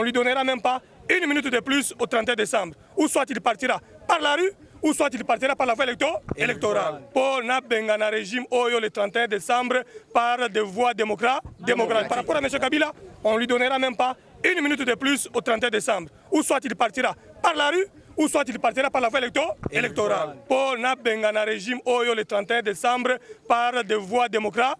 on lui donnera même pas une minute de plus au 31 décembre. Ou soit il partira par la rue, ou soit il partira par la voie électorale. Pour un régime Oyo le 31 décembre par des voies démocratiques. Par rapport à M. Kabila, on lui donnera même pas une minute de plus au 31 décembre. Ou soit il partira par la rue, ou soit il partira par la voie électorale. Pour un régime Oyo le 31 décembre par des voies démocratiques.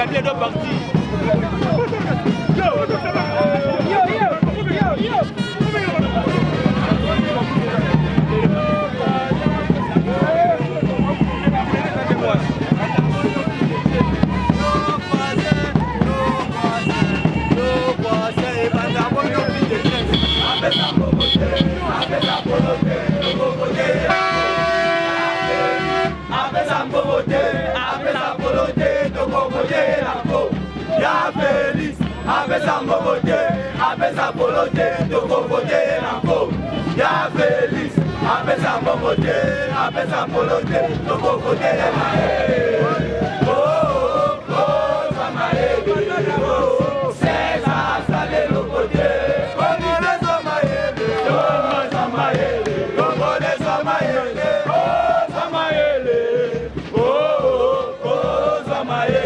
gagné les deux parties. Ya feliz, abesa mogote, abesa polote, toko vote nanko. Ya feliz, abesa mogote, abesa polote, toko vote nanko. Oh, oh, oh, Samaye, oh, César, sale lo côté. Congolais Samaye, oh, Samaye, Congolais Samaye, oh, Samaye, oh, oh, Samaye.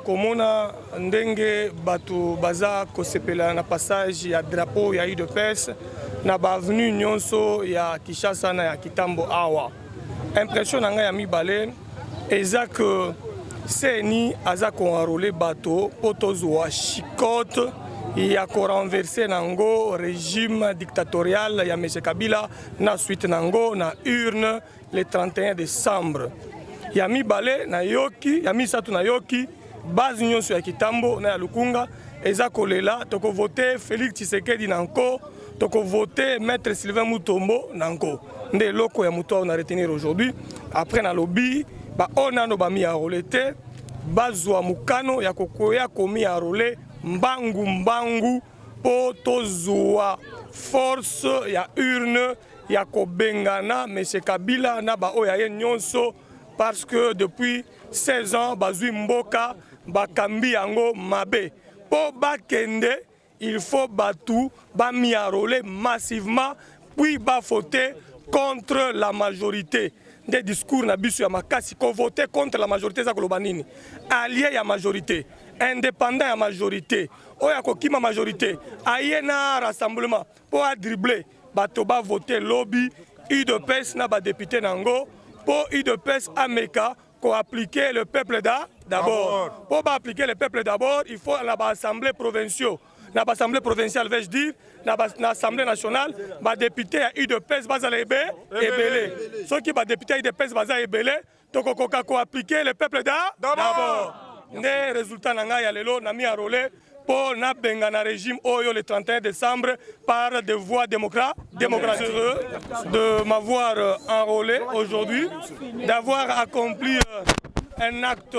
komona ndenge bato baza kosepela na passage ya drapeau ya UDPS na baavenue nyonso ya Kinshasa na ya Kitambo awa. Impression na ngai ya mibale eza que CENI aza koenrôler bato po tozwa chicote ya korenverse nango régime dictatorial ya M. Kabila na suite nango na urne le 31 décembre. Ya mibale na yoki, ya misato na yoki, base nyonso ya Kitambo na ya Lukunga eza kolela toko voter Félix Tshisekedi nanko, toko voter Maître Sylvain Mutombo nanko. Nde loko ya muto on a retenir aujourd'hui. Après na lobby ba onano ba mi enrôler te bazwa mukano ya kokoya komi enrôler mbangu po tozwa force ya urne ya kobengana M. Kabila na ba oya ye nyonso parce que depuis 16 ans bazwi mboka bakambi yango mabe po bakende il faut batu ba mi enrôler massivement puis ba voter contre la majorité. Des discours na biso ya makasi ko voter contre la majorité za koloba nini allié ya majorité indépendant ya majorité oya kokima majorité aye na rassemblement pour a dribbler bato ba voter lobby UDPS na ba député nango pour UDPS ameka ko appliquer le peuple d'abord pour ba appliquer le peuple d'abord il faut la assemblée provinciale na assemblée provinciale vais-je dire na assemblée nationale ba député ya UDPS bazala ebele soki ba député ya UDPS bazala ebele tokokoka ko appliquer le peuple d'abord ne résultat na ngai ya lelo na mi enrôler pour na benga na régime oyo le 31 décembre par des voies démocratiques de m'avoir enrôlé aujourd'hui, d'avoir accompli un acte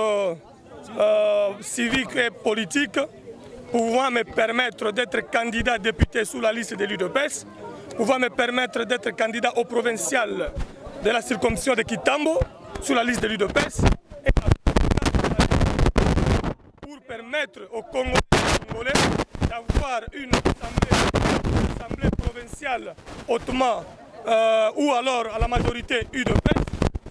civique et politique pouvant me permettre d'être candidat député sous la liste de l'UDPS, pouvant me permettre d'être candidat au provincial de la circonscription de Kitambo sous la liste de l'UDPS et pour permettre aux Congolais d'avoir une assemblée provinciale hautement ou alors à la majorité UDPS,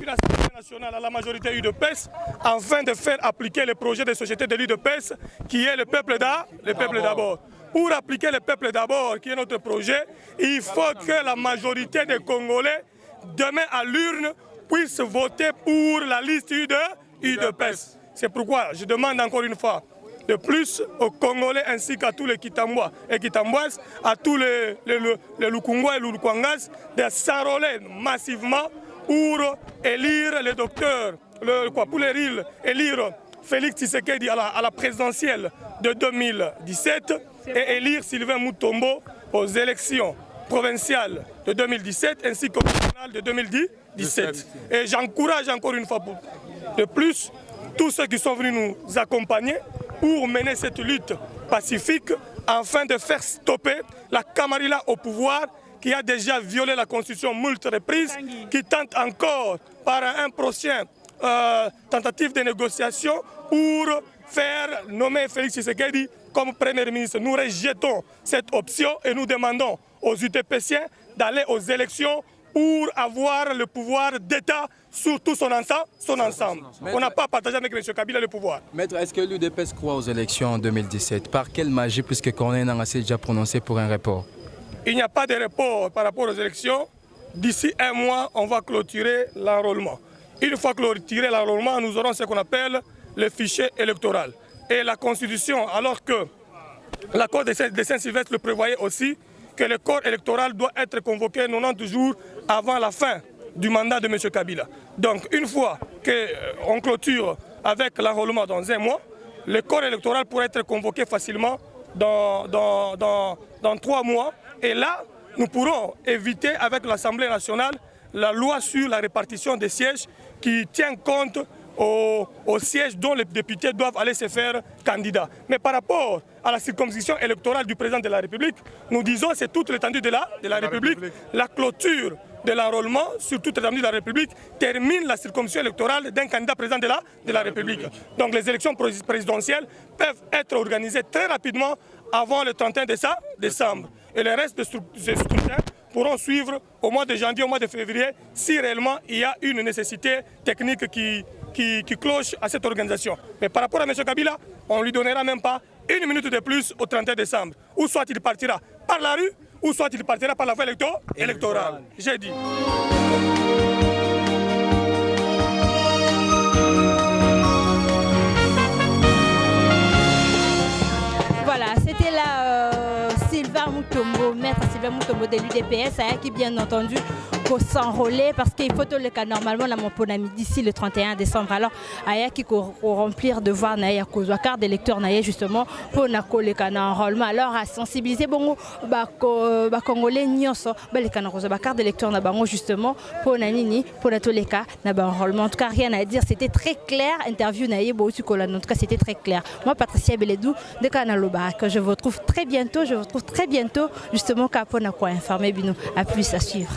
une assemblée nationale à la majorité UDPS, afin de faire appliquer le projet de société de l'UDPS qui est le peuple d'abord. Pour appliquer le peuple d'abord, qui est notre projet, il faut que la majorité des Congolais, demain à l'urne, puissent voter pour la liste UDPS. C'est pourquoi je demande encore une fois, de plus aux Congolais ainsi qu'à tous les Kitambois et Kitamboises, à tous les Lukungwa et Lukwangas, de s'enrôler massivement pour élire le docteur, pour élire Félix Tshisekedi à la présidentielle de 2017 et élire Sylvain Mutombo aux élections provinciales de 2017 ainsi qu'aux nationales de 2017. Et j'encourage encore une fois de plus tous ceux qui sont venus nous accompagner pour mener cette lutte pacifique afin de faire stopper la Camarilla au pouvoir qui a déjà violé la Constitution moult reprises, qui tente encore par un prochain tentative de négociation pour faire nommer Félix Tshisekedi comme Premier ministre. Nous rejetons cette option et nous demandons aux UDPSiens d'aller aux élections pour avoir le pouvoir d'État sur tout son ensemble. Maître, on n'a pas partagé avec M. Kabila le pouvoir. Maître, est-ce que l'UDPS croit aux élections en 2017? Par quelle magie, puisque Corneille Nangaa s'est déjà prononcé pour un report? Il n'y a pas de report par rapport aux élections. D'ici un mois, on va clôturer l'enrôlement. Une fois clôturé l'enrôlement, nous aurons ce qu'on appelle le fichier électoral. Et la Constitution, alors que l'accord de Saint-Sylvestre le prévoyait aussi, que le corps électoral doit être convoqué 90 jours avant la fin du mandat de M. Kabila. Donc une fois qu'on clôture avec l'enrôlement dans un mois, le corps électoral pourrait être convoqué facilement dans 3 mois. Et là, nous pourrons éviter avec l'Assemblée nationale la loi sur la répartition des sièges qui tient compte aux sièges dont les députés doivent aller se faire candidats. Mais par rapport à la circonscription électorale du président de la République, nous disons que c'est toute l'étendue de la République. La clôture de l'enrôlement sur toute l'étendue de la République termine la circonscription électorale d'un candidat président de la République. Donc les élections présidentielles peuvent être organisées très rapidement avant le 31 décembre. Et le reste des scrutins pourront suivre au mois de janvier, au mois de février, si réellement il y a une nécessité technique qui cloche à cette organisation. Mais par rapport à M. Kabila, on ne lui donnera même pas une minute de plus au 31 décembre. Ou soit il partira par la rue, ou soit il partira par la voie électorale. J'ai dit. Moutombo de l'UDPS qui bien entendu pour s'enrôler parce qu'il faut le cas normalement la Monponami d'ici le 31 décembre. Alors aya qui remplir devoir naya kozwa carte d'électeur naya justement pour na le cas enrôlement. Alors à sensibiliser bon ba congolais nyonso ba le cas kozwa carte d'électeur na bango justement pour na nini pour tous les cas na ba enrôlement. En tout cas rien à dire, c'était très clair interview naya bo tukola. En tout cas c'était très clair. Moi Patricia Beledou de Kanaloba que je vous retrouve très bientôt, justement pour informer Bino. À plus à suivre.